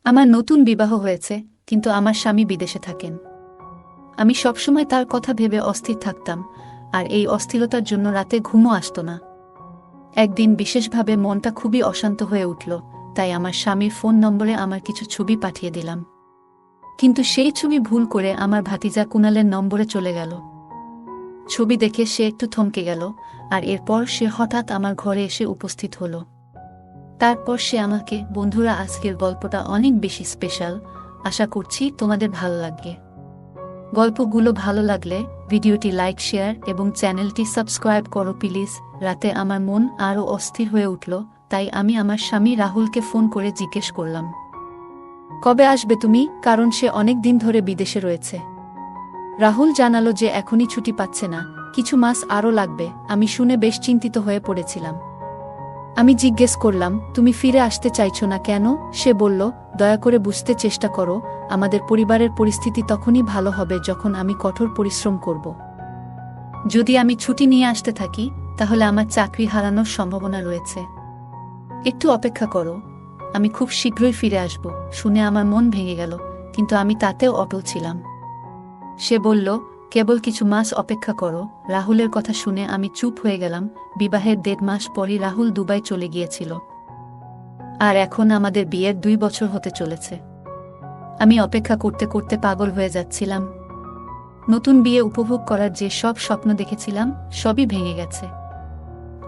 আমার নতুন বিবাহ হয়েছে, কিন্তু আমার স্বামী বিদেশে থাকেন। আমি সবসময় তার কথা ভেবে অস্থির থাকতাম, আর এই অস্থিরতার জন্য রাতে ঘুমও আসত না। একদিন বিশেষভাবে মনটা খুবই অশান্ত হয়ে উঠল, তাই আমার স্বামীর ফোন নম্বরে আমার কিছু ছবি পাঠিয়ে দিলাম। কিন্তু সেই ছবি ভুল করে আমার ভাতিজা কুনালের নম্বরে চলে গেল। ছবি দেখে সে একটু থমকে গেল, আর এরপর সে হঠাৎ আমার ঘরে এসে উপস্থিত হল। তারপর সে আমাকে, বন্ধুরা, আজকের গল্পটা অনেক বেশি স্পেশাল, আশা করছি তোমাদের ভালো লাগবে। গল্পগুলো ভালো লাগলে ভিডিওটি লাইক, শেয়ার এবং চ্যানেলটি সাবস্ক্রাইব করো প্লিজ। রাতে আমার মন আরও অস্থির হয়ে উঠল, তাই আমি আমার স্বামী রাহুলকে ফোন করে জিজ্ঞেস করলাম, কবে আসবে তুমি, কারণ সে অনেক দিন ধরে বিদেশে রয়েছে। রাহুল জানালো যে এখনই ছুটি পাচ্ছে না, কিছু মাস আরও লাগবে। আমি শুনে বেশ চিন্তিত হয়ে পড়েছিলাম। আমি জিজ্ঞেস করলাম, তুমি ফিরে আসতে চাইছো না কেন? সে বলল, দয়া করে বুঝতে চেষ্টা করো, আমাদের পরিবারের পরিস্থিতি তখনই ভালো হবে যখন আমি কঠোর পরিশ্রম করব। যদি আমি ছুটি নিয়ে আসতে থাকি, তাহলে আমার চাকরি হারানোর সম্ভাবনা রয়েছে। একটু অপেক্ষা করো, আমি খুব শীঘ্রই ফিরে আসব। শুনে আমার মন ভেঙে গেল, কিন্তু আমি তাতেও অটল ছিলাম। সে বলল, কেবল কিছু মাস অপেক্ষা করো। রাহুলের কথা শুনে আমি চুপ হয়ে গেলাম। বিবাহের 1.5 মাস পরই রাহুল দুবাই চলে গিয়েছিল, আর এখন আমাদের বিয়ের 2 বছর হতে চলেছে। আমি অপেক্ষা করতে করতে পাগল হয়ে যাচ্ছিলাম। নতুন বিয়ে উপভোগ করার যে সব স্বপ্ন দেখেছিলাম, সবই ভেঙে গেছে।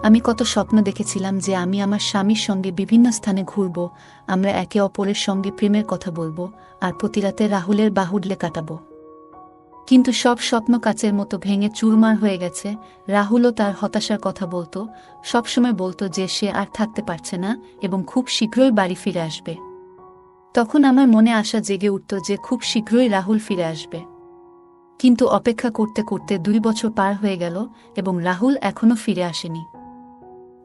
আমি কত স্বপ্ন দেখেছিলাম যে আমি আমার স্বামীর সঙ্গে বিভিন্ন স্থানে ঘুরব, আমরা একে অপরের সঙ্গে প্রেমের কথা বলবো, আর প্রতিরাতে রাহুলের বাহুডলে কাটাবো। কিন্তু সব স্বপ্ন কাচের মতো ভেঙে চুরমার হয়ে গেছে। রাহুলও তার হতাশার কথা বলতো, সবসময় বলতো যে সে আর থাকতে পারছে না এবং খুব শীঘ্রই বাড়ি ফিরে আসবে। তখন আমার মনে আশা জেগে উঠত যে খুব শীঘ্রই রাহুল ফিরে আসবে। কিন্তু অপেক্ষা করতে করতে 2 বছর পার হয়ে গেল এবং রাহুল এখনো ফিরে আসেনি।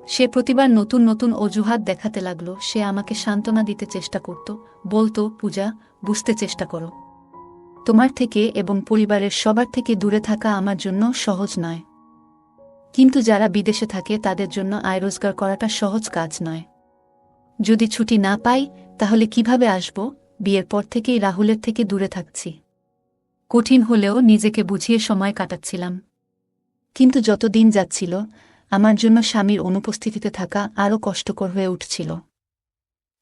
সে প্রতিবার নতুন নতুন অজুহাত দেখাতে লাগলো। সে আমাকে সান্ত্বনা দিতে চেষ্টা করত, বলতো, পূজা, বুঝতে চেষ্টা করো, তোমার থেকে এবং পরিবারের সবার থেকে দূরে থাকা আমার জন্য সহজ নয়। কিন্তু যারা বিদেশে থাকে তাদের জন্য আয় রোজগার করাটা সহজ কাজ নয়। যদি ছুটি না পাই, তাহলে কিভাবে আসব? বিয়ের পর থেকেই রাহুলের থেকে দূরে থাকছি। কঠিন হলেও নিজেকে বুঝিয়ে সময় কাটাচ্ছিলাম। কিন্তু যত দিন যাচ্ছিল, আমার জন্য স্বামীর অনুপস্থিতিতে থাকা আরও কষ্টকর হয়ে উঠছিল।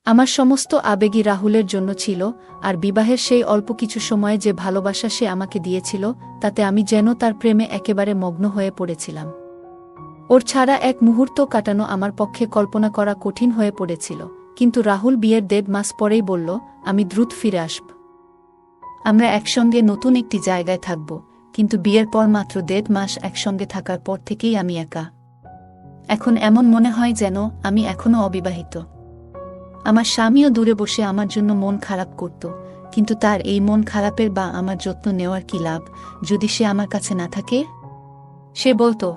আমার সমস্ত আবেগই রাহুলের জন্য ছিল, আর বিবাহের সেই অল্প কিছু সময়ে যে ভালোবাসা সে আমাকে দিয়েছিল, তাতে আমি যেন তার প্রেমে একেবারে মগ্ন হয়ে পড়েছিলাম। ওর ছাড়া এক মুহূর্ত কাটানো আমার পক্ষে কল্পনা করা কঠিন হয়ে পড়েছিল। কিন্তু রাহুল বিয়ের 1.5 মাস পরেই বলল, আমি দ্রুত ফিরে আসব। আমরা একসঙ্গে নতুন একটি জায়গায় থাকব। কিন্তু বিয়ের পর মাত্র 1.5 মাস একসঙ্গে থাকার পর থেকেই আমি একা। এখন এমন মনে হয় যেন আমি এখনও অবিবাহিত। আমার স্বামীও দূরে বসে আমার জন্য মন খারাপ করত, কিন্তু তার এই মন খারাপের বা আমার যত্ন নেওয়ার কি লাভ, যদি সে আমার কাছে না থাকে? সে বলতো,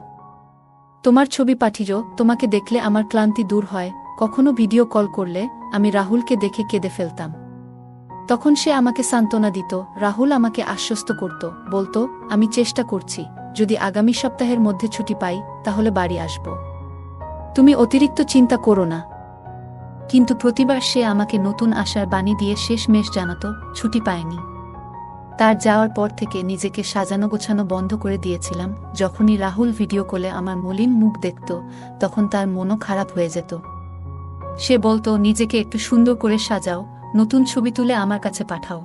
তোমার ছবি পাঠিও, তোমাকে দেখলে আমার ক্লান্তি দূর হয়। কখনো ভিডিও কল করলে আমি রাহুলকে দেখে কেঁদে ফেলতাম। তখন সে আমাকে সান্ত্বনা দিত। রাহুল আমাকে আশ্বস্ত করত, বলতো, আমি চেষ্টা করছি, যদি আগামী সপ্তাহের মধ্যে ছুটি পাই তাহলে বাড়ি আসব। তুমি অতিরিক্ত চিন্তা করো না। কিন্তু প্রতিবার সে আমাকে নতুন আশার বাণী দিয়ে শেষমেশ জানাতো, ছুটি পায়নি। তার যাওয়ার পর থেকে নিজেকে সাজানো গোছানো বন্ধ করে দিয়েছিলাম। যখনই রাহুল ভিডিও কলে আমার মলিন মুখ দেখত, তখন তার মনও খারাপ হয়ে যেত। সে বলতো, নিজেকে একটু সুন্দর করে সাজাও, নতুন ছবি তুলে আমার কাছে পাঠাও।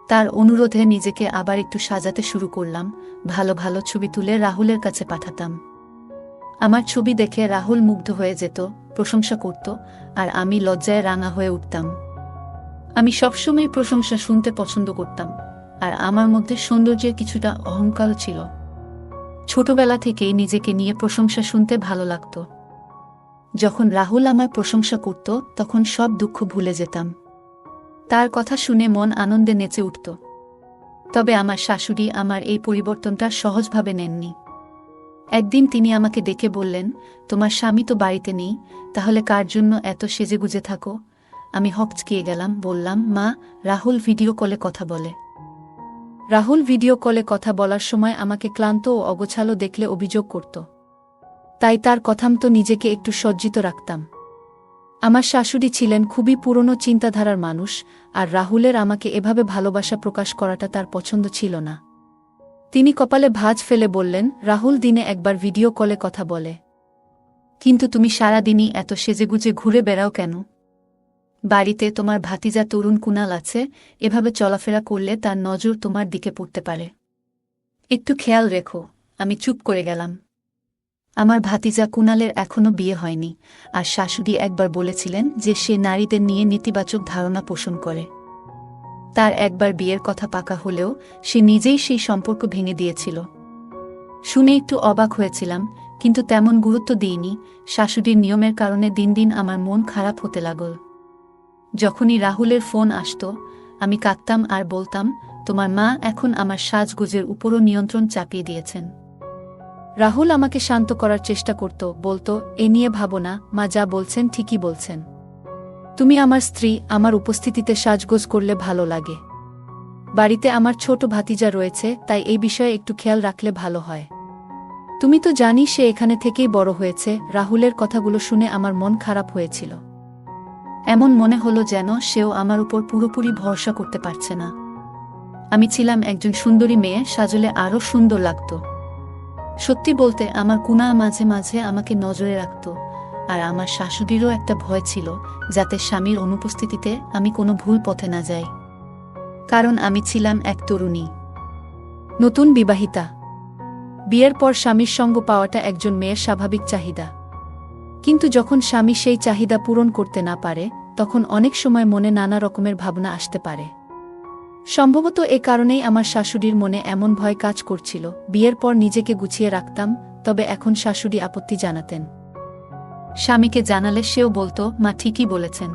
তার অনুরোধে নিজেকে আবার একটু সাজাতে শুরু করলাম। ভালো ভালো ছবি তুলে রাহুলের কাছে পাঠাতাম। আমার ছবি দেখে রাহুল মুগ্ধ হয়ে যেত, প্রশংসা করত, আর আমি লজ্জায় রাঙা হয়ে উঠতাম। আমি সবসময় প্রশংসা শুনতে পছন্দ করতাম, আর আমার মধ্যে সৌন্দর্যের কিছুটা অহংকার ছিল। ছোটবেলা থেকেই নিজেকে নিয়ে প্রশংসা শুনতে ভালো লাগত। যখন রাহুল আমার প্রশংসা করত, তখন সব দুঃখ ভুলে যেতাম। তার কথা শুনে মন আনন্দে নেচে উঠত। তবে আমার শাশুড়ি আমার এই পরিবর্তনটা সহজভাবে নেননি। একদিন তিনি আমাকে ডেকে বললেন, তোমার স্বামী তো বাড়িতে নেই, তাহলে কার জন্য এত সেজেগুজে থাকো? আমি হকচকিয়ে গেলাম, বললাম, মা, রাহুল ভিডিও কলে কথা বলে। রাহুল ভিডিও কলে কথা বলার সময় আমাকে ক্লান্ত ও অগোছালো দেখলে অভিযোগ করত। তাই তার কথামতো নিজেকে একটু সজ্জিত রাখতাম। আমার শাশুড়ি ছিলেন খুবই পুরনো চিন্তাধারার মানুষ, আর রাহুলের আমাকে এভাবে ভালোবাসা প্রকাশ করাটা তার পছন্দ ছিল না। তিনি কপালে ভাঁজ ফেলে বললেন, রাহুল দিনে একবার ভিডিও কলে কথা বলে, কিন্তু তুমি সারাদিনই এত সেজেগুজে ঘুরে বেড়াও কেন? বাড়িতে তোমার ভাতিজা তরুণ কুনাল আছে, এভাবে চলাফেরা করলে তার নজর তোমার দিকে পড়তে পারে। একটু খেয়াল রেখো। আমি চুপ করে গেলাম। আমার ভাতিজা কুনালের এখনও বিয়ে হয়নি, আর শাশুড়ি একবার বলেছিলেন যে সে নারীদের নিয়ে নেতিবাচক ধারণা পোষণ করে। তার একবার বিয়ের কথা পাকা হলেও সে নিজেই সেই সম্পর্ক ভেঙে দিয়েছিল। শুনে একটু অবাক হয়েছিলাম, কিন্তু তেমন গুরুত্ব দিইনি। শাশুড়ির নিয়মের কারণে দিন দিন আমার মন খারাপ হতে লাগল। যখনই রাহুলের ফোন আসত, আমি কাঁদতাম আর বলতাম, তোমার মা এখন আমার সাজগোজের উপরও নিয়ন্ত্রণ চাপিয়ে দিয়েছেন। রাহুল আমাকে শান্ত করার চেষ্টা করত, বলতো, এ নিয়ে ভাবো না, মা যা বলছেন ঠিকই বলছেন। তুমি আমার স্ত্রী, আমার উপস্থিতিতে সাজগোজ করলে ভালো লাগে। বাড়িতে আমার ছোট ভাতিজা রয়েছে, তাই এই বিষয়ে একটু খেয়াল রাখলে ভালো হয়। তুমি তো জানি সে এখানে থেকেই বড় হয়েছে। রাহুলের কথাগুলো শুনে আমার মন খারাপ হয়েছিল। এমন মনে হলো যেন সেও আমার উপর পুরোপুরি ভরসা করতে পারছে না। আমি ছিলাম একজন সুন্দরী মেয়ে, সাজলে আরও সুন্দর লাগত। সত্যি বলতে আমার কুনা মাঝে মাঝে আমাকে নজরে রাখত, আর আমার শাশুড়িরও একটা ভয় ছিল যাতে স্বামীর অনুপস্থিতিতে আমি কোনো ভুল পথে না যাই। কারণ আমি ছিলাম এক তরুণী, নতুন বিবাহিতা। বিয়ের পর স্বামীর সঙ্গ পাওয়াটা একজন মেয়ের স্বাভাবিক চাহিদা। কিন্তু যখন স্বামী সেই চাহিদা পূরণ করতে না পারে, তখন অনেক সময় মনে নানা রকমের ভাবনা আসতে পারে। সম্ভবত এ কারণেই আমার শাশুড়ির মনে এমন ভয় কাজ করছিল। বিয়ের পর নিজেকে গুছিয়ে রাখতাম, তবে এখন শাশুড়ি আপত্তি জানাতেন। স্বামীকে জানালে সেও বলতো, মা ঠিকই বলেছেন।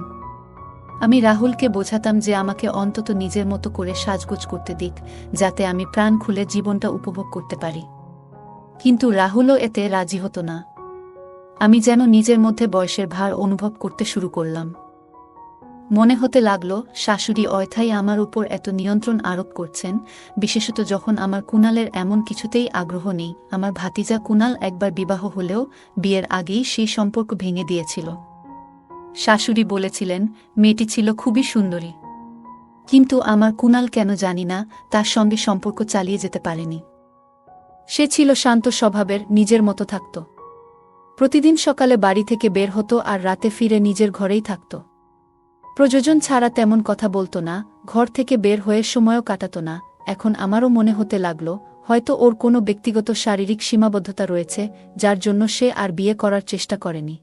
আমি রাহুলকে বোঝাতাম যে আমাকে অন্তত নিজের মতো করে সাজগোজ করতে দিক, যাতে আমি প্রাণ খুলে জীবনটা উপভোগ করতে পারি। কিন্তু রাহুলও এতে রাজি হতো না। আমি যেন নিজের মধ্যে বয়সের ভার অনুভব করতে শুরু করলাম। মনে হতে লাগল শাশুড়ি অয়থাই আমার উপর এত নিয়ন্ত্রণ আরোপ করছেন, বিশেষত যখন আমার কুনালের এমন কিছুতেই আগ্রহ নেই। আমার ভাতিজা কুনাল একবার বিবাহ হলেও বিয়ের আগেই সেই সম্পর্ক ভেঙে দিয়েছিল। শাশুড়ি বলেছিলেন মেয়েটি ছিল খুবই সুন্দরী, কিন্তু আমার কুনাল কেন জানি না তার সঙ্গে সম্পর্ক চালিয়ে যেতে পারেনি। সে ছিল শান্ত স্বভাবের, নিজের মতো থাকত। প্রতিদিন সকালে বাড়ি থেকে বের হতো আর রাতে ফিরে নিজের ঘরেই থাকত। প্রয়োজন ছাড়া তেমন কথা বলতো না, ঘর থেকে বের হয়ে সময়ও কাটাত না। এখন আমারও মনে হতে লাগল হয়তো ওর কোনো ব্যক্তিগত শারীরিক সীমাবদ্ধতা রয়েছে, যার জন্য সে আর বিয়ে করার চেষ্টা করেনি।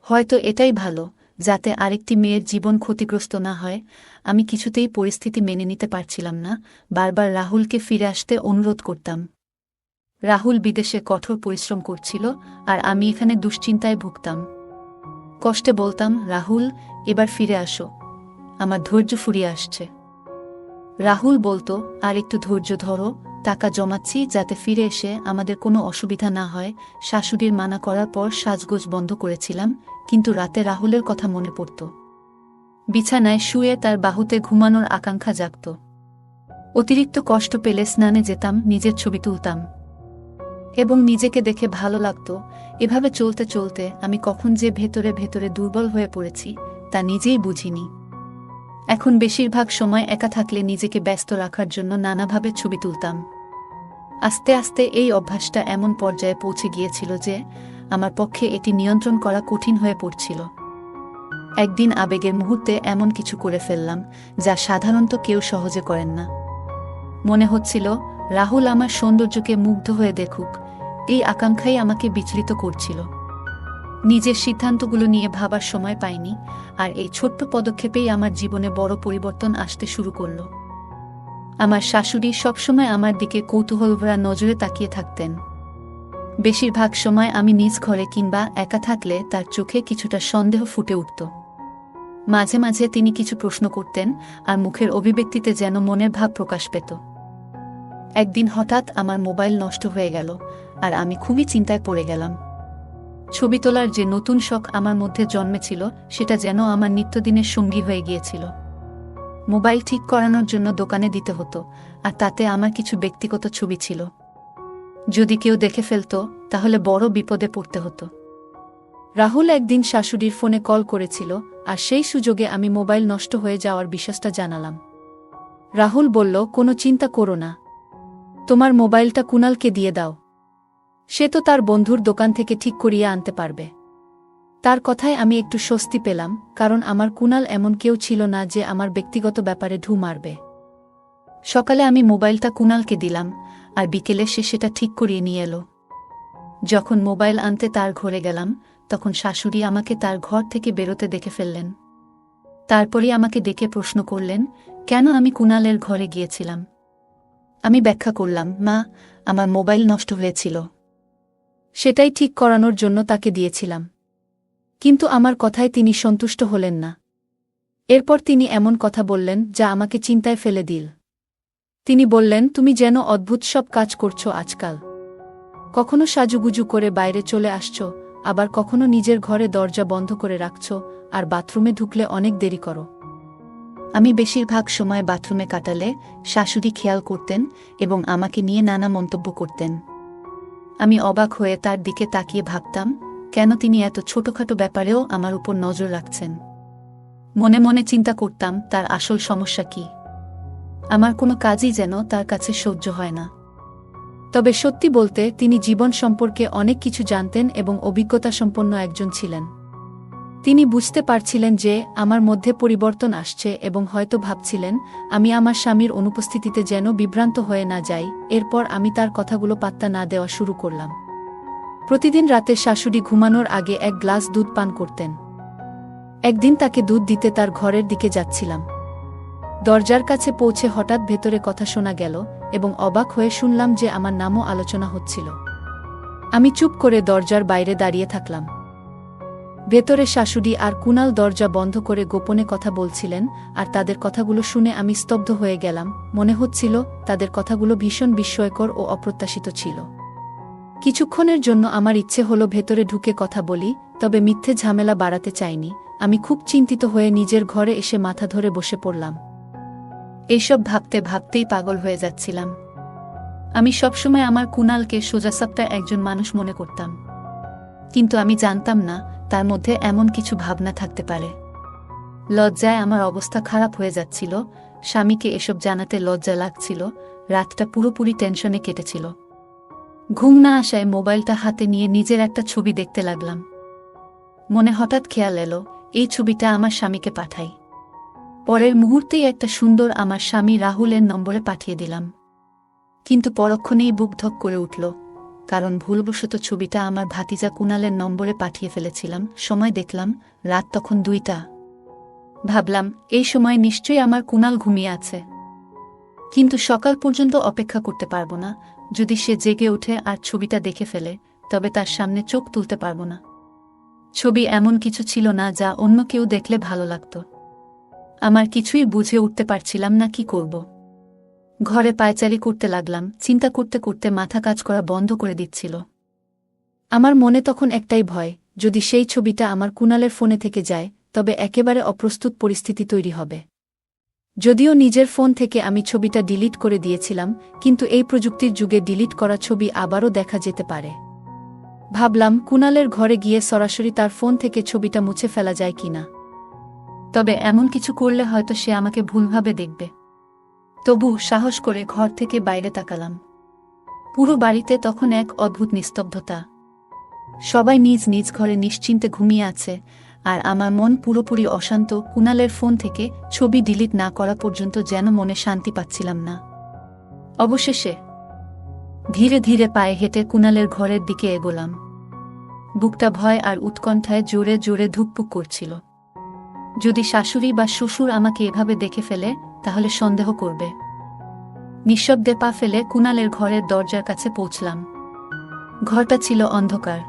হয়তো এটাই ভালো, যাতে আরেকটি মেয়ের জীবন ক্ষতিগ্রস্ত না হয়। আমি কিছুতেই পরিস্থিতি মেনে নিতে পারছিলাম না। বারবার রাহুলকে ফিরে আসতে অনুরোধ করতাম। রাহুল বিদেশে কঠোর পরিশ্রম করছিল, আর আমি এখানে দুশ্চিন্তায় ভুগতাম। কষ্টে বলতাম, রাহুল, এবার ফিরে আসো, আমার ধৈর্য ফুরিয়ে আসছে। রাহুল বলতো, আর একটু ধৈর্য ধরো, টাকা জমাচ্ছি যাতে ফিরে এসে আমাদের কোনো অসুবিধা না হয়। শাশুড়ির মানা করার পর সাজগোজ বন্ধ করেছিলাম, কিন্তু রাতে রাহুলের কথা মনে পড়ত। বিছানায় শুয়ে তার বাহুতে ঘুমানোর আকাঙ্ক্ষা জাগত। অতিরিক্ত কষ্ট পেলে স্নানে যেতাম, নিজের ছবি তুলতাম এবং নিজেকে দেখে ভালো লাগত। এভাবে চলতে চলতে আমি কখন যে ভেতরে ভেতরে দুর্বল হয়ে পড়েছি তা নিজেই বুঝিনি। এখন বেশিরভাগ সময় একা থাকলে নিজেকে ব্যস্ত রাখার জন্য নানাভাবে ছবি তুলতাম। আস্তে আস্তে এই অভ্যাসটা এমন পর্যায়ে পৌঁছে গিয়েছিল যে আমার পক্ষে এটি নিয়ন্ত্রণ করা কঠিন হয়ে পড়ছিল। একদিন আবেগের মুহূর্তে এমন কিছু করে ফেললাম যা সাধারণত কেউ সহজে করেন না। মনে হচ্ছিল রাহুল আমার সৌন্দর্যকে মুগ্ধ হয়ে দেখুক, এই আকাঙ্ক্ষাই আমাকে বিচলিত করছিল। নিজের সিদ্ধান্তগুলো নিয়ে ভাবার সময় পাইনি, আর এই ছোট্ট পদক্ষেপেই আমার জীবনে বড় পরিবর্তন আসতে শুরু করল। আমার শাশুড়ি সবসময় আমার দিকে কৌতূহলভরা নজরে তাকিয়ে থাকতেন। বেশিরভাগ সময় আমি নিজ ঘরে কিংবা একা থাকলে তার চোখে কিছুটা সন্দেহ ফুটে উঠত। মাঝে মাঝে তিনি কিছু প্রশ্ন করতেন, আর মুখের অভিব্যক্তিতে যেন মনের ভাব প্রকাশ পেত। একদিন হঠাৎ আমার মোবাইল নষ্ট হয়ে গেল, আর আমি খুবই চিন্তায় পড়ে গেলাম। ছবি তোলার যে নতুন শখ আমার মধ্যে জন্মেছিল সেটা যেন আমার নিত্যদিনের সঙ্গী হয়ে গিয়েছিল। মোবাইল ঠিক করানোর জন্য দোকানে দিতে হতো, আর তাতে আমার কিছু ব্যক্তিগত ছবি ছিল। যদি কেউ দেখে ফেলত তাহলে বড় বিপদে পড়তে হতো। রাহুল একদিন শাশুড়ির ফোনে কল করেছিল, আর সেই সুযোগে আমি মোবাইল নষ্ট হয়ে যাওয়ার বিষয়টা জানালাম। রাহুল বলল, কোনো চিন্তা করো না, তোমার মোবাইলটা কুণালকে দিয়ে দাও, সে তো তার বন্ধুর দোকান থেকে ঠিক করিয়ে আনতে পারবে। তার কথায় আমি একটু স্বস্তি পেলাম, কারণ আমার কুণাল এমন কেউ ছিল না যে আমার ব্যক্তিগত ব্যাপারে ঢু মারবে। সকালে আমি মোবাইলটা কুণালকে দিলাম, আর বিকেলে সে সেটা ঠিক করিয়ে নিয়ে এলো। যখন মোবাইল আনতে তার ঘরে গেলাম, তখন শাশুড়ি আমাকে তার ঘর থেকে বেরোতে দেখে ফেললেন। তারপরই আমাকে ডেকে প্রশ্ন করলেন, কেন আমি কুণালের ঘরে গিয়েছিলাম। আমি ব্যাখ্যা করলাম, মা, আমার মোবাইল নষ্ট হয়েছিল, সেটাই ঠিক করানোর জন্য তাকে দিয়েছিলাম। কিন্তু আমার কথায় তিনি সন্তুষ্ট হলেন না। এরপর তিনি এমন কথা বললেন যা আমাকে চিন্তায় ফেলে দিল। তিনি বললেন, তুমি যেন অদ্ভুত সব কাজ করছো আজকাল। কখনো সাজুগুজু করে বাইরে চলে আসছো, আবার কখনো নিজের ঘরে দরজা বন্ধ করে রাখছো, আর বাথরুমে ঢুকলে অনেক দেরি করো। আমি বেশিরভাগ সময় বাথরুমে কাটালে শাশুড়ি খেয়াল করতেন এবং আমাকে নিয়ে নানা মন্তব্য করতেন। আমি অবাক হয়ে তার দিকে তাকিয়ে ভাবতাম, কেন তিনি এত ছোটখাটো ব্যাপারেও আমার উপর নজর রাখছেন। মনে মনে চিন্তা করতাম, তার আসল সমস্যা কি। আমার কোনো কাজই যেন তার কাছে সহ্য হয় না। তবে সত্যি বলতে তিনি জীবন সম্পর্কে অনেক কিছু জানতেন এবং অভিজ্ঞতা সম্পন্ন একজন ছিলেন। তিনি বুঝতে পারছিলেন যে আমার মধ্যে পরিবর্তন আসছে এবং হয়তো ভাবছিলেন আমি আমার স্বামীর অনুপস্থিতিতে যেন বিভ্রান্ত হয়ে না যাই। এরপর আমি তার কথাগুলো পাত্তা না দেওয়া শুরু করলাম। প্রতিদিন রাতে শাশুড়ি ঘুমানোর আগে এক গ্লাস দুধ পান করতেন। একদিন তাকে দুধ দিতে তার ঘরের দিকে যাচ্ছিলাম। দরজার কাছে পৌঁছে হঠাৎ ভেতরে কথা শোনা গেল এবং অবাক হয়ে শুনলাম যে আমার নামও আলোচনা হচ্ছিল। আমি চুপ করে দরজার বাইরে দাঁড়িয়ে থাকলাম। ভেতরে শাশুড়ি আর কুণাল দরজা বন্ধ করে গোপনে কথা বলছিলেন, আর তাদের কথাগুলো শুনে আমি স্তব্ধ হয়ে গেলাম। মনে হচ্ছিল তাদের কথাগুলো ভীষণ বিস্ময়কর ও অপ্রত্যাশিত ছিল। কিছুক্ষণের জন্য আমার ইচ্ছে হলো ভেতরে ঢুকে কথা বলি, তবে মিথ্যে ঝামেলা বাড়াতে চাইনি। আমি খুব চিন্তিত হয়ে নিজের ঘরে এসে মাথা ধরে বসে পড়লাম। এইসব ভাবতে ভাবতেই পাগল হয়ে যাচ্ছিলাম। আমি সবসময় আমার কুণালকে সোজাসাপটা একজন মানুষ মনে করতাম, কিন্তু আমি জানতাম না তার মধ্যে এমন কিছু ভাবনা থাকতে পারে। লজ্জায় আমার অবস্থা খারাপ হয়ে যাচ্ছিল, স্বামীকে এসব জানাতে লজ্জা লাগছিল। রাতটা পুরোপুরি টেনশনে কেটেছিল। ঘুম না আসায় মোবাইলটা হাতে নিয়ে নিজের একটা ছবি দেখতে লাগলাম। মনে হঠাৎ খেয়াল এলো, এই ছবিটা আমার স্বামীকে পাঠাই। পরের মুহূর্তেই একটা সুন্দর আমার স্বামী রাহুলের নম্বরে পাঠিয়ে দিলাম। কিন্তু পরক্ষণেই বুক ধক করে উঠল, কারণ ভুলবশত ছবিটা আমার ভাতিজা কুণালের নম্বরে পাঠিয়ে ফেলেছিলাম। সময় দেখলাম রাত তখন 2টা। ভাবলাম এই সময় নিশ্চয়ই আমার কুণাল ঘুমিয়ে আছে, কিন্তু সকাল পর্যন্ত অপেক্ষা করতে পারবো না। যদি সে জেগে ওঠে আর ছবিটা দেখে ফেলে, তবে তার সামনে চোখ তুলতে পারবো না। ছবি এমন কিছু ছিল না যা অন্য কেউ দেখলে ভালো লাগত। আমার কিছুই বুঝে উঠতে পারছিলাম না কি করব। ঘরে পায়চারি করতে লাগলাম। চিন্তা করতে করতে মাথা কাজ করা বন্ধ করে দিচ্ছিল। আমার মনে তখন একটাই ভয়, যদি সেই ছবিটা আমার কুণালের ফোনে থেকে যায়, তবে একেবারে অপ্রস্তুত পরিস্থিতি তৈরি হবে। যদিও নিজের ফোন থেকে আমি ছবিটা ডিলিট করে দিয়েছিলাম, কিন্তু এই প্রযুক্তির যুগে ডিলিট করা ছবি আবারও দেখা যেতে পারে। ভাবলাম কুণালের ঘরে গিয়ে সরাসরি তার ফোন থেকে ছবিটা মুছে ফেলা যায় কিনা। তবে এমন কিছু করলে হয়তো সে আমাকে ভুলভাবে দেখবে। তবু সাহস করে ঘর থেকে বাইরে তাকালাম। পুরো বাড়িতে তখন এক অদ্ভুত নিস্তব্ধতা। সবাই নিজ নিজ ঘরে নিশ্চিন্তে ঘুমিয়ে আছে, আর আমার মন পুরোপুরি অশান্ত। কুণালের ফোন থেকে ছবি ডিলিট না করা পর্যন্ত যেন মনে শান্তি পাচ্ছিলাম না। অবশেষে ধীরে ধীরে পায়ে হেঁটে কুণালের ঘরের দিকে এগোলাম। বুকটা ভয় আর উৎকণ্ঠায় জোরে জোরে ধুকপুক করছিল। যদি শাশুড়ি বা শ্বশুর আমাকে এভাবে দেখে ফেলে, তাহলে সন্দেহ করবে। নিঃশব্দে পা ফেলে কুণালের ঘরের দরজার কাছে পৌঁছলাম। ঘরটা ছিল অন্ধকার।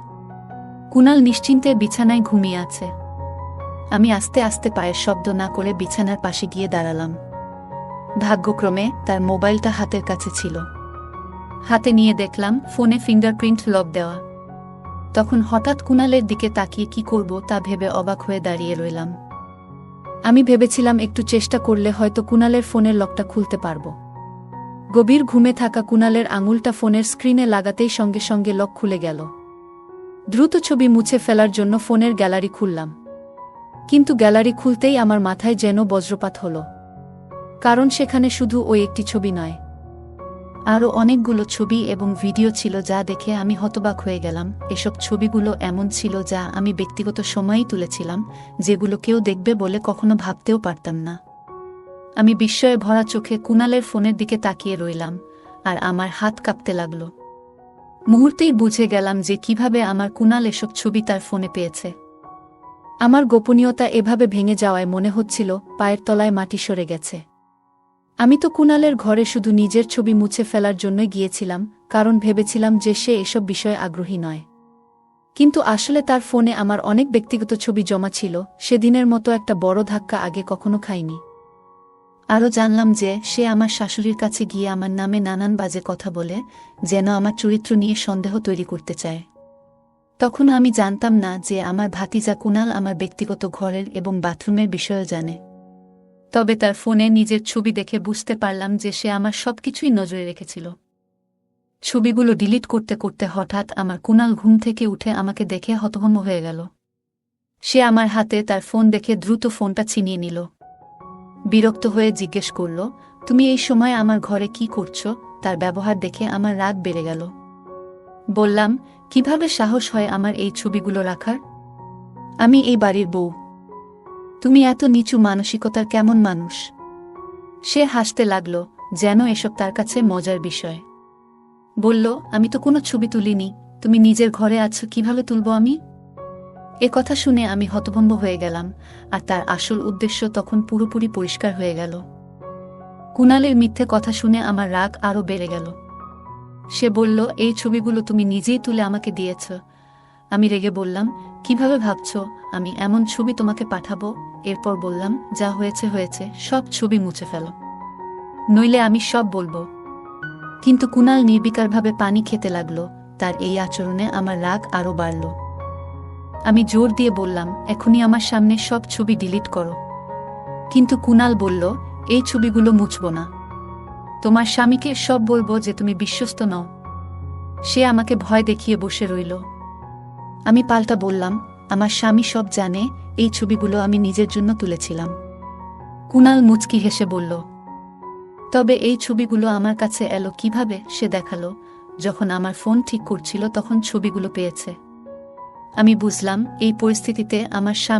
কুণাল নিশ্চিন্তে বিছানায় ঘুমিয়ে আছে। আমি আস্তে আস্তে পায়ের শব্দ না করে বিছানার পাশে গিয়ে দাঁড়ালাম। ভাগ্যক্রমে তার মোবাইলটা হাতের কাছে ছিল। হাতে নিয়ে দেখলাম ফোনে ফিঙ্গারপ্রিন্ট লক দেওয়া। তখন হঠাৎ কুণালের দিকে তাকিয়ে কি করব তা ভেবে অবাক হয়ে দাঁড়িয়ে রইলাম। আমি ভেবেছিলাম একটু চেষ্টা করলে হয়তো কুণালের ফোনের লকটা খুলতে পারব। গভীর ঘুমে থাকা কুণালের আঙুলটা ফোনের স্ক্রিনে লাগাতেই সঙ্গে সঙ্গে লক খুলে গেল। দ্রুত ছবি মুছে ফেলার জন্য ফোনের গ্যালারি খুললাম। কিন্তু গ্যালারি খুলতেই আমার মাথায় যেন বজ্রপাত হলো। কারণ সেখানে শুধু ওই একটি ছবি নয়, আরও অনেকগুলো ছবি এবং ভিডিও ছিল যা দেখে আমি হতবাক হয়ে গেলাম। এসব ছবিগুলো এমন ছিল যা আমি ব্যক্তিগত সময়েই তুলেছিলাম, যেগুলো কেউ দেখবে বলে কখনো ভাবতেও পারতাম না। আমি বিস্ময়ে ভরা চোখে কুণালের ফোনের দিকে তাকিয়ে রইলাম, আর আমার হাত কাঁপতে লাগল। মুহূর্তেই বুঝে গেলাম যে কিভাবে আমার কুণাল এসব ছবি তার ফোনে পেয়েছে। আমার গোপনীয়তা এভাবে ভেঙে যাওয়ায় মনে হচ্ছিল পায়ের তলায় মাটি সরে গেছে। আমি তো কুণালের ঘরে শুধু নিজের ছবি মুছে ফেলার জন্যই গিয়েছিলাম, কারণ ভেবেছিলাম যে সে এসব বিষয়ে আগ্রহী নয়। কিন্তু আসলে তার ফোনে আমার অনেক ব্যক্তিগত ছবি জমা ছিল। সেদিনের মতো একটা বড় ধাক্কা আগে কখনো খাইনি। আরও জানলাম যে সে আমার শাশুড়ির কাছে গিয়ে আমার নামে নানান বাজে কথা বলে, যেন আমার চরিত্র নিয়ে সন্দেহ তৈরি করতে চায়। তখন আমি জানতাম না যে আমার ভাতিজা কুণাল আমার ব্যক্তিগত ঘরের এবং বাথরুমের বিষয়েও জানে। তবে তার ফোনে নিজের ছবি দেখে বুঝতে পারলাম যে সে আমার সবকিছুই নজরে রেখেছিল। ছবিগুলো ডিলিট করতে করতে হঠাৎ আমার কুণাল ঘুম থেকে উঠে আমাকে দেখে হতভম্ব হয়ে গেল। সে আমার হাতে তার ফোন দেখে দ্রুত ফোনটা ছিনিয়ে নিল। বিরক্ত হয়ে জিজ্ঞেস করল, তুমি এই সময় আমার ঘরে কি করছো? তার ব্যবহার দেখে আমার রাগ বেড়ে গেল। বললাম, কিভাবে সাহস হয় আমার এই ছবিগুলো রাখার? আমি এই বাড়ির বউ। তুমি এত নিচু মানসিকতার কেমন মানুষ? সে হাসতে লাগল, যেন এসব তার কাছে মজার বিষয়। বলল, আমি তো কোনো ছবি তুলিনি, তুমি নিজের ঘরে আছো, কিভাবে তুলব আমি? এ কথা শুনে আমি হতভম্ব হয়ে গেলাম, আর তার আসল উদ্দেশ্য তখন পুরোপুরি পরিষ্কার হয়ে গেল। কুণালের মিথ্যে কথা শুনে আমার রাগ আরও বেড়ে গেল। সে বলল, এই ছবিগুলো তুমি নিজেই তুলে আমাকে দিয়েছ। আমি রেগে বললাম, কিভাবে ভাবছ আমি এমন ছবি তোমাকে পাঠাবো? এরপর বললাম, যা হয়েছে হয়েছে, সব ছবি মুছে ফেলো, নইলে আমি সব বলবো। কিন্তু কুণাল নির্বিকারভাবে পানি খেতে লাগল। তার এই আচরণে আমার রাগ আরও বাড়ল। আমি জোর দিয়ে বললাম, এখনই আমার সামনে সব ছবি ডিলিট করো। কিন্তু কুণাল বলল, এই ছবিগুলো মুছব না। তোমার স্বামীকে সব বলবো যে তুমি বিশ্বস্ত নও। সে আমাকে ভয় দেখিয়ে বসে রইল। আমি পাল্টা বললাম, আমার স্বামী সব জানে, এই ছবিগুলো আমি নিজের জন্য তুলেছিলাম। কুণাল মুচকি হেসে বলল, তবে এই ছবিগুলো আমার কাছে এলো কিভাবে? সে দেখালো, যখন আমার ফোন ঠিক করছিল তখন ছবিগুলো পেয়েছে। আমি বুঝলাম এই পরিস্থিতিতে আমার স্বামী